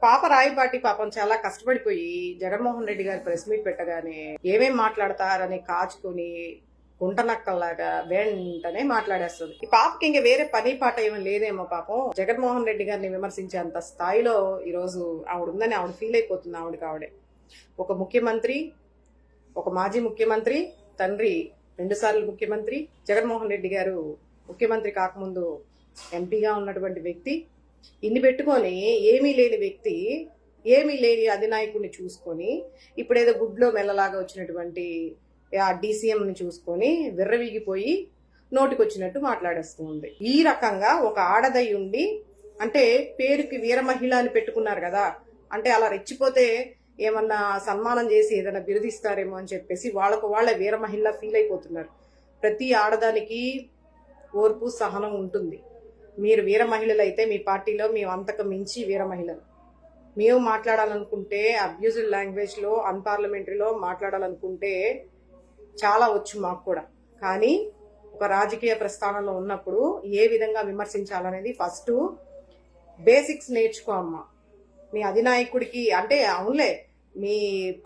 పాప రాయపాటి పాపం చాలా కష్టపడిపోయి జగన్మోహన్ రెడ్డి గారి ప్రెస్ మీట్ పెట్టగానే ఏమేం మాట్లాడతారని కాచుకుని గుంటనక్కల్లాగా వెంటనే మాట్లాడేస్తుంది. ఈ పాపకి ఇంకా వేరే పని పాట ఏమీ లేదేమో పాపం. జగన్మోహన్ రెడ్డి గారిని విమర్శించేంత స్థాయిలో ఈరోజు ఆవిడ ఉందని ఆవిడ ఫీల్ అయిపోతుంది. ఆవిడే ఒక ముఖ్యమంత్రి, ఒక మాజీ ముఖ్యమంత్రి, తండ్రి 2 సార్లు ముఖ్యమంత్రి, జగన్మోహన్ రెడ్డి గారు ముఖ్యమంత్రి కాకముందు ఎంపీగా ఉన్నటువంటి వ్యక్తి, ఇన్ని పెట్టుకొని ఏమీ లేని వ్యక్తి, ఏమీ లేని అధినాయకుడిని చూసుకొని ఇప్పుడేదో గుడ్లో మెల్లలాగా వచ్చినటువంటి ఆ డీసీఎంని చూసుకొని విర్రవీగిపోయి నోటికొచ్చినట్టు మాట్లాడేస్తూ ఉంది. ఈ రకంగా ఒక ఆడదై ఉండి, అంటే పేరుకి వీర మహిళ అని పెట్టుకున్నారు కదా, అంటే అలా రెచ్చిపోతే ఏమన్నా సన్మానం చేసి ఏదైనా బిరుదిస్తారేమో అని చెప్పేసి వాళ్ళకు వాళ్ళ వీర మహిళ ఫీల్ అయిపోతున్నారు. ప్రతి ఆడదానికి ఓర్పు సహనం ఉంటుంది. మీరు వీర మహిళలు అయితే మీ పార్టీలో మేము అంతకు మించి వీర మహిళలు. మేము మాట్లాడాలనుకుంటే అబ్యూజివ్ లాంగ్వేజ్లో అన్పార్లమెంటరీలో మాట్లాడాలనుకుంటే చాలా వచ్చు మాకు కూడా. కానీ ఒక రాజకీయ ప్రస్థానంలో ఉన్నప్పుడు ఏ విధంగా విమర్శించాలనేది ఫస్ట్ బేసిక్స్ నేర్చుకో అమ్మా. మీ అధినాయకుడికి అంటే అవునులే, మీ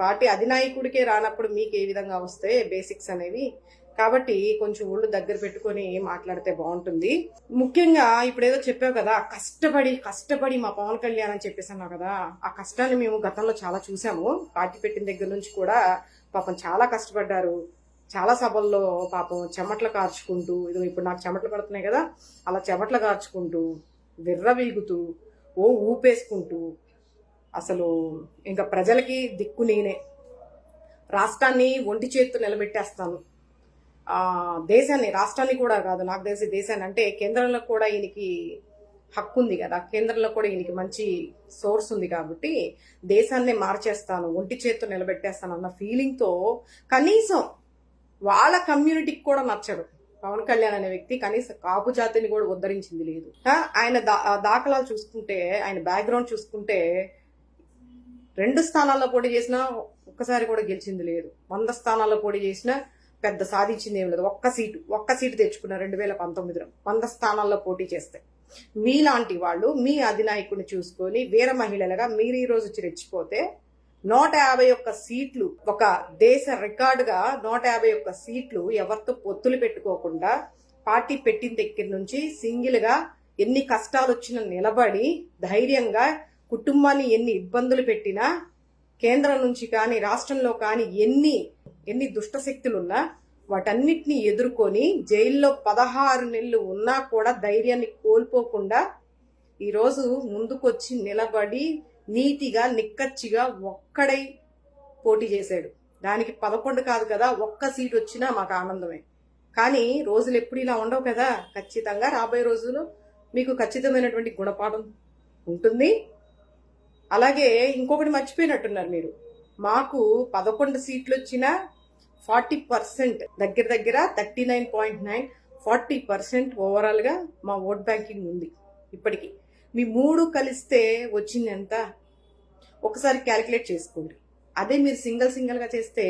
పార్టీ అధినాయకుడికే రానప్పుడు మీకు ఏ విధంగా వస్తే బేసిక్స్ అనేవి. కాబట్టి కొంచెం ఒళ్ళు దగ్గర పెట్టుకొని మాట్లాడితే బాగుంటుంది. ముఖ్యంగా ఇప్పుడు ఏదో చెప్పావు కదా, కష్టపడి మా పవన్ కళ్యాణ్ అని చెప్పేసి అన్నావు కదా, ఆ కష్టాన్ని మేము గతంలో చాలా చూసాము. పార్టీ పెట్టిన దగ్గర నుంచి కూడా పాపం చాలా కష్టపడ్డారు. చాలా సభల్లో పాపం చెమట్లు కార్చుకుంటూ, ఇది ఇప్పుడు నాకు చెమట్లు పడుతున్నాయి కదా, అలా చెమట్లు కార్చుకుంటూ విర్రవీగుతూ ఊపేసుకుంటూ అసలు ఇంకా ప్రజలకి దిక్కు నేనే, రాష్ట్రాన్ని ఒంటి చేత్తు నిలబెట్టేస్తాను, దేశాన్ని, రాష్ట్రాన్ని కూడా కాదు నాకు తెలిసి దేశాన్ని, అంటే కేంద్రంలో కూడా ఈయనకి హక్కు ఉంది కదా, కేంద్రంలో కూడా ఈయనకి మంచి సోర్స్ ఉంది కాబట్టి దేశాన్ని మార్చేస్తాను, ఒంటి చేత్తు నిలబెట్టేస్తాను అన్న ఫీలింగ్తో కనీసం వాళ్ళ కమ్యూనిటీకి కూడా నచ్చడు పవన్ కళ్యాణ్ అనే వ్యక్తి. కనీసం కాపు జాతిని కూడా ఉద్ధరించింది లేదు. ఆయన దాఖలాలు చూసుకుంటే, ఆయన బ్యాక్గ్రౌండ్ చూసుకుంటే 2 స్థానాల్లో పోటీ చేసినా ఒక్కసారి కూడా గెలిచింది లేదు. 100 స్థానాల్లో పోటీ చేసినా పెద్ద సాధించింది ఏం లేదు. ఒక్క సీటు తెచ్చుకున్నారు 2019లో 100 స్థానాల్లో పోటీ చేస్తే. మీలాంటి వాళ్ళు మీ అధినాయకుడిని చూసుకొని వీర మహిళలుగా మీరు ఈ రోజు రెచ్చిపోతే 151 సీట్లు, ఒక దేశ రికార్డుగా 151 సీట్లు ఎవరితో పొత్తులు పెట్టుకోకుండా పార్టీ పెట్టిన దగ్గర నుంచి సింగిల్ గా ఎన్ని కష్టాలు వచ్చినా నిలబడి ధైర్యంగా కుటుంబాన్ని ఎన్ని ఇబ్బందులు పెట్టినా, కేంద్రం నుంచి కానీ రాష్ట్రంలో కానీ ఎన్ని దుష్ట శక్తులున్నా వాటన్నిటిని ఎదుర్కొని జైల్లో 16 నెలలు ఉన్నా కూడా ధైర్యాన్ని కోల్పోకుండా ఈరోజు ముందుకొచ్చి నిలబడి నీతిగా నిక్కచ్చిగా ఒక్కడై పోటీ చేశాడు. దానికి 11 కాదు కదా, ఒక్క సీట్ వచ్చినా మాకు ఆనందమే. కానీ రోజులు ఎప్పుడు ఇలా ఉండవు కదా, ఖచ్చితంగా రాబోయే రోజులు మీకు ఖచ్చితమైనటువంటి గుణపాఠం ఉంటుంది. అలాగే ఇంకొకటి మర్చిపోయినట్టున్నారు మీరు, మాకు 11 సీట్లు వచ్చినా 40% దగ్గర 39.9 40% ఓవరాల్ గా మా ఓట్ బ్యాంకింగ్ ఉంది ఇప్పటికీ. మీ 3 కలిస్తే వచ్చింది ఎంత ఒకసారి క్యాలిక్యులేట్ చేసుకోండి. అదే మీరు సింగిల్ గా చేస్తే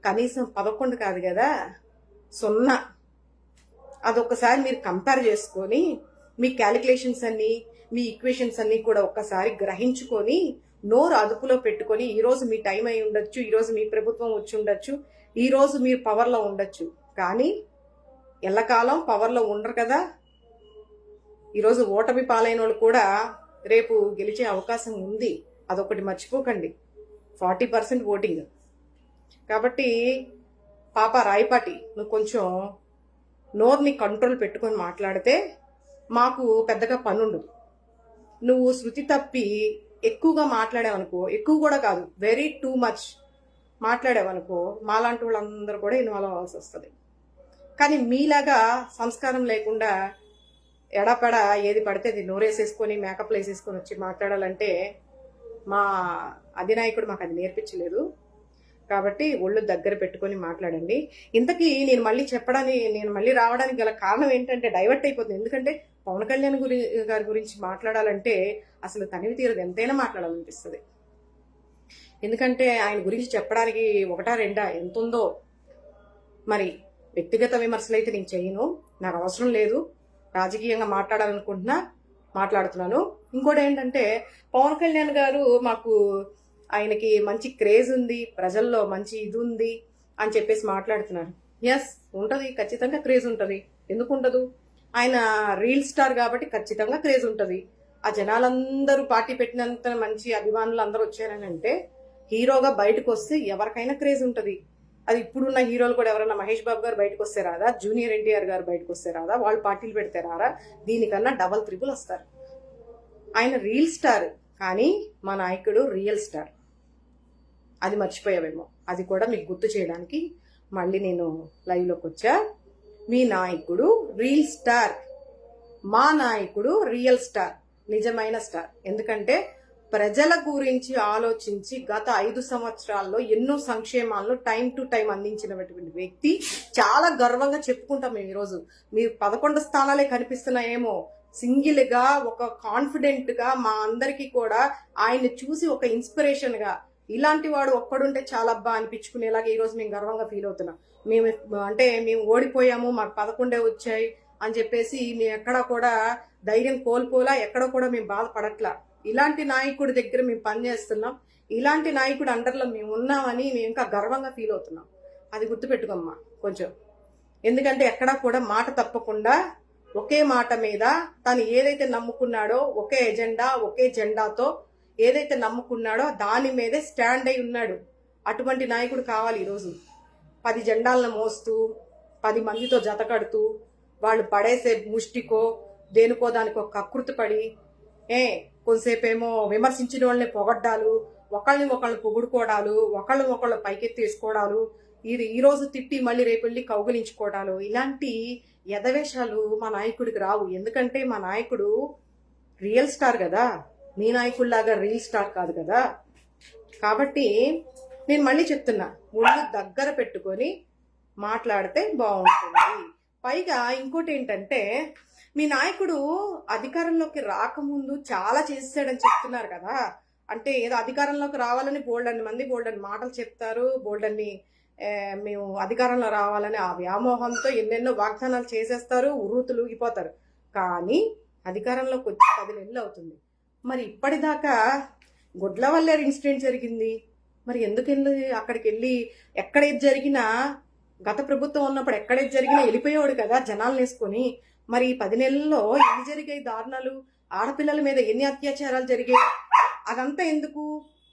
కనీసం 11 కాదు కదా, 0. అదొకసారి మీరు కంపేర్ చేసుకొని మీ క్యాలిక్యులేషన్స్ అన్ని, మీ ఈక్వేషన్స్ అన్ని కూడా ఒక్కసారి గ్రహించుకొని నోరు అదుపులో పెట్టుకొని, ఈరోజు మీ టైం అయి ఉండొచ్చు, ఈరోజు మీ ప్రభుత్వం వచ్చి ఉండొచ్చు, ఈరోజు మీరు పవర్లో ఉండొచ్చు, కానీ ఎల్లకాలం పవర్లో ఉండరు కదా. ఈరోజు ఓటమి పాలైన వాళ్ళు కూడా రేపు గెలిచే అవకాశం ఉంది, అదొకటి మర్చిపోకండి. 40% ఓటింగ్. కాబట్టి పాప రాయపాటి, నువ్వు కొంచెం నోరుని కంట్రోల్ పెట్టుకొని మాట్లాడితే మాకు పెద్దగా పనుండదు. నువ్వు శృతి తప్పి ఎక్కువగా మాట్లాడావనుకో, ఎక్కువ కూడా కాదు, వెరీ టూ మచ్ మాట్లాడావనుకో, మాలాంటి వాళ్ళందరూ కూడా ఇన్వాల్వ్ అవ్వాల్సి వస్తుంది. కానీ మీలాగా సంస్కారం లేకుండా ఎడపెడ ఏది పడితే అది నోరేసేసుకొని మేకప్లు వేసేసుకొని వచ్చి మాట్లాడాలంటే మా అధినాయకుడు మాకు అది నేర్పించలేదు. కాబట్టి ఒళ్ళు దగ్గర పెట్టుకొని మాట్లాడండి. ఇంతకీ నేను మళ్ళీ రావడానికి గల కారణం ఏంటంటే డైవర్ట్ అయిపోతుంది. ఎందుకంటే పవన్ కళ్యాణ్ గారి గురించి మాట్లాడాలంటే అసలు తనివి తీరదు, ఎంతైనా మాట్లాడాలనిపిస్తుంది. ఎందుకంటే ఆయన గురించి చెప్పడానికి 1-2 ఎంత ఉందో. మరి వ్యక్తిగత విమర్శలు అయితే నేను చేయను, నాకు అవసరం లేదు. రాజకీయంగా మాట్లాడాలనుకుంటున్నా మాట్లాడుతున్నాను. ఇంకోటి ఏంటంటే పవన్ కళ్యాణ్ గారు మాకు ఆయనకి మంచి క్రేజ్ ఉంది, ప్రజల్లో మంచి ఇది ఉంది అని చెప్పేసి మాట్లాడుతున్నారు. ఎస్ ఉంటది, ఖచ్చితంగా క్రేజ్ ఉంటది. ఎందుకు ఉండదు? ఆయన రీల్ స్టార్ కాబట్టి ఖచ్చితంగా క్రేజ్ ఉంటది. ఆ జనాలందరూ పార్టీ పెట్టినంత మంచి అభిమానులు అందరూ వచ్చారని అంటే హీరోగా బయటకు వస్తే ఎవరికైనా క్రేజ్ ఉంటది. అది ఇప్పుడున్న హీరోలు కూడా ఎవరైనా మహేష్ బాబు గారు బయటకు వస్తే రాదా, జూనియర్ ఎన్టీఆర్ గారు బయటకు వస్తే రాదా, వాళ్ళు పార్టీలు పెడితే రారా? దీనికన్నా డబల్ త్రిబుల్ వస్తారు. ఆయన రీల్ స్టార్ కానీ మా నాయకుడు రియల్ స్టార్. అది మర్చిపోయావేమో, అది కూడా మీకు గుర్తు చేయడానికి మళ్ళీ నేను లైవ్లోకి వచ్చా. మీ నాయకుడు రీల్ స్టార్, మా నాయకుడు రియల్ స్టార్, నిజమైన స్టార్. ఎందుకంటే ప్రజల గురించి ఆలోచించి గత 5 సంవత్సరాల్లో ఎన్నో సంక్షేమాలను టైం టు టైం అందించినటువంటి వ్యక్తి. చాలా గర్వంగా చెప్పుకుంటాం మేము ఈరోజు. మీరు 11 స్థానాలే కనిపిస్తున్నాయేమో, సింగిల్ గా ఒక కాన్ఫిడెంట్ గా మా అందరికీ కూడా ఆయన్ని చూసి ఒక ఇన్స్పిరేషన్ గా ఇలాంటి వాడు ఒక్కడుంటే చాలా అబ్బా అనిపించుకునేలాగా ఈరోజు మేము గర్వంగా ఫీల్ అవుతున్నాం. మేము ఓడిపోయాము, మాకు 11 వచ్చాయి అని చెప్పేసి మేము ఎక్కడా కూడా ధైర్యం కోల్పోలా, ఎక్కడ కూడా మేము బాధపడట్లా. ఇలాంటి నాయకుడి దగ్గర మేము పనిచేస్తున్నాం, ఇలాంటి నాయకుడు అండర్లో మేము ఉన్నామని మేము ఇంకా గర్వంగా ఫీల్ అవుతున్నాం. అది గుర్తుపెట్టుకోమ్మా కొంచెం. ఎందుకంటే ఎక్కడా కూడా మాట తప్పకుండా ఒకే మాట మీద తను ఏదైతే నమ్ముకున్నాడో, ఒకే ఎజెండా ఒకే జెండాతో ఏదైతే నమ్ముకున్నాడో దాని మీదే స్టాండ్ అయి ఉన్నాడు. అటువంటి నాయకుడు కావాలి ఈరోజు. 10 జెండాలను మోస్తూ 10 మందితో జతకడుతూ వాళ్ళు పడేసే ముష్టికో దేనికో దానికో కకృతి పడి కొంతసేపేమో విమర్శించిన వాళ్ళని పొగడ్డాలు, ఒకళ్ళని ఒకళ్ళు పొగుడుకోవడాలు, ఒకళ్ళు పైకెత్తి వేసుకోవడాలు, ఇది ఈ రోజు తిట్టి మళ్ళీ రేపు వెళ్ళి కౌగిలించుకోవడాలు, ఇలాంటి యథవేషాలు మా నాయకుడికి రావు. ఎందుకంటే మా నాయకుడు రియల్ స్టార్ కదా, మీ నాయకుడిలాగా రీల్ స్టార్ కాదు కదా. కాబట్టి నేను మళ్ళీ చెప్తున్నా, ముళ్ళు దగ్గర పెట్టుకొని మాట్లాడితే బాగుంటుంది. పైగా ఇంకోటి ఏంటంటే మీ నాయకుడు అధికారంలోకి రాకముందు చాలా చేసాడని చెప్తున్నారు కదా. అంటే ఏదో అధికారంలోకి రావాలని బోల్డన్ని మంది బోల్డన్ని మాటలు చెప్తారు, బోల్డన్ని మేము అధికారంలో రావాలని ఆ వ్యామోహంతో ఎన్నెన్నో వాగ్దానాలు చేసేస్తారు, ఉర్రూతులు ఊగిపోతారు. కానీ అధికారంలోకి వచ్చి 10 నెలలు అవుతుంది. మరి ఇప్పటిదాకా గుడ్లవల్లేరు ఇన్సిడెంట్ జరిగింది. మరి ఎందుకు అక్కడికి వెళ్ళి ఎక్కడేది జరిగినా, గత ప్రభుత్వం ఉన్నప్పుడు ఎక్కడేది జరిగినా వెళ్ళిపోయేవాడు కదా జనాలను వేసుకొని. మరి 10 నెలల్లో ఎన్ని జరిగాయి దారుణాలు, ఆడపిల్లల మీద ఎన్ని అత్యాచారాలు జరిగాయి, అదంతా ఎందుకు?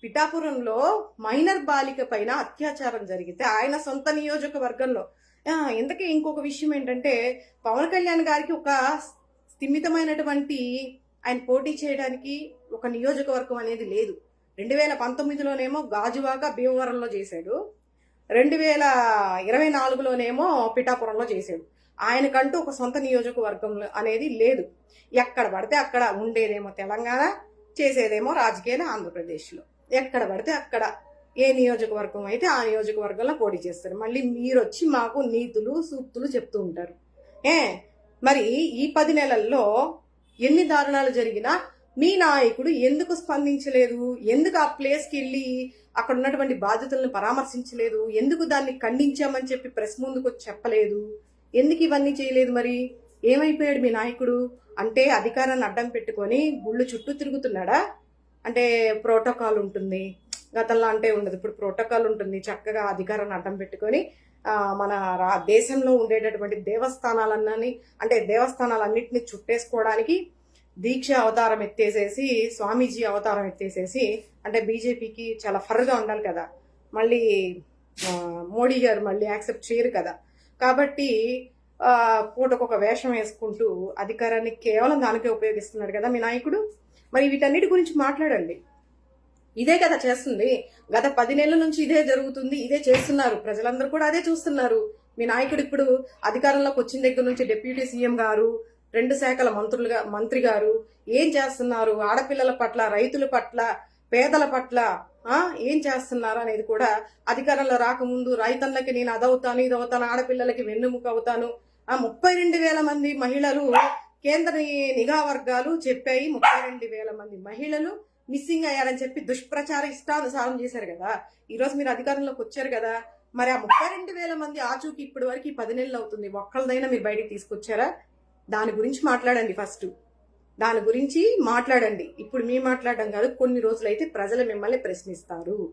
పిఠాపురంలో మైనర్ బాలిక పైన అత్యాచారం జరిగితే ఆయన సొంత నియోజకవర్గంలో. ఇంతకీ ఇంకొక విషయం ఏంటంటే పవన్ కళ్యాణ్ గారికి ఒక స్థిమితమైనటువంటి ఆయన పోటీ చేయడానికి ఒక నియోజకవర్గం అనేది లేదు. 2019లోనేమో గాజువాక భీమవరంలో చేశాడు, 2024లోనేమో పిఠాపురంలో చేశాడు. ఆయనకంటూ ఒక సొంత నియోజకవర్గం అనేది లేదు. ఎక్కడ పడితే అక్కడ ఉండేదేమో తెలంగాణ, చేసేదేమో రాజకీయాలు ఆంధ్రప్రదేశ్లో. ఎక్కడ పడితే అక్కడ ఏ నియోజకవర్గం అయితే ఆ నియోజకవర్గంలో పోటీ చేస్తారు. మళ్ళీ మీరు వచ్చి మాకు నీతులు సూక్తులు చెప్తూ ఉంటారు. మరి ఈ 10 నెలల్లో ఎన్ని దారుణాలు జరిగినా మీ నాయకుడు ఎందుకు స్పందించలేదు? ఎందుకు ఆ ప్లేస్కి వెళ్ళి అక్కడ ఉన్నటువంటి బాధితులను పరామర్శించలేదు? ఎందుకు దాన్ని ఖండించామని చెప్పి ప్రెస్ ముందుకు వచ్చి చెప్పలేదు? ఎందుకు ఇవన్నీ చేయలేదు? మరి ఏమైపోయాడు మీ నాయకుడు? అంటే అధికారాన్ని అడ్డం పెట్టుకొని గుళ్ళు చుట్టూ తిరుగుతున్నాడా? అంటే ప్రోటోకాల్ ఉంటుంది, గతంలో అంటే ఉండదు, ఇప్పుడు ప్రోటోకాల్ ఉంటుంది. చక్కగా అధికారాన్ని అడ్డం పెట్టుకొని మన దేశంలో ఉండేటటువంటి దేవస్థానాలన్నింటినీ చుట్టేసుకోవడానికి దీక్ష అవతారం ఎత్తేసేసి, స్వామీజీ అవతారం ఎత్తేసేసి, అంటే బీజేపీకి చాలా ఫర్గా ఉండాలి కదా, మళ్ళీ మోడీ గారు మళ్ళీ యాక్సెప్ట్ చేయరు కదా. కాబట్టి పూటకొక వేషం వేసుకుంటూ అధికారాన్ని కేవలం దానికే ఉపయోగిస్తున్నాడు కదా మీ నాయకుడు. మరి వీటన్నిటి గురించి మాట్లాడండి. ఇదే కదా చేస్తుంది. గత 10 నెలల నుంచి ఇదే జరుగుతుంది, ఇదే చేస్తున్నారు. ప్రజలందరూ కూడా అదే చూస్తున్నారు. మీ నాయకుడు ఇప్పుడు అధికారంలోకి వచ్చిన దగ్గర నుంచి డిప్యూటీ సీఎం గారు, 2 శాఖల మంత్రి గారు ఏం చేస్తున్నారు, ఆడపిల్లల పట్ల, రైతుల పట్ల, పేదల పట్ల ఏం చేస్తున్నారు అనేది కూడా అధికారంలో రాకముందు రైతన్నకి నేను అదవుతాను ఇదవుతాను, ఆడపిల్లలకి వెన్నుముక అవుతాను, 32,000 మంది మహిళలు కేంద్ర నిఘా వర్గాలు చెప్పాయి, 32,000 మంది మహిళలు మిస్సింగ్ అయ్యారని చెప్పి దుష్ప్రచార ఇష్టానుసారం చేశారు కదా. ఈరోజు మీరు అధికారంలోకి వచ్చారు కదా. మరి ఆ 32,000 మంది ఆచూకి ఇప్పటి వరకు 10 నెలలు అవుతుంది, ఒక్కళ్ళదైనా మీరు బయటికి తీసుకొచ్చారా? దాని గురించి మాట్లాడండి ఫస్ట్. దాని గురించి మాట్లాడండి. ఇప్పుడు మీ మాట్లాడడం కాదు, కొన్ని రోజులైతే ప్రజలు మిమ్మల్ని ప్రశ్నిస్తారు.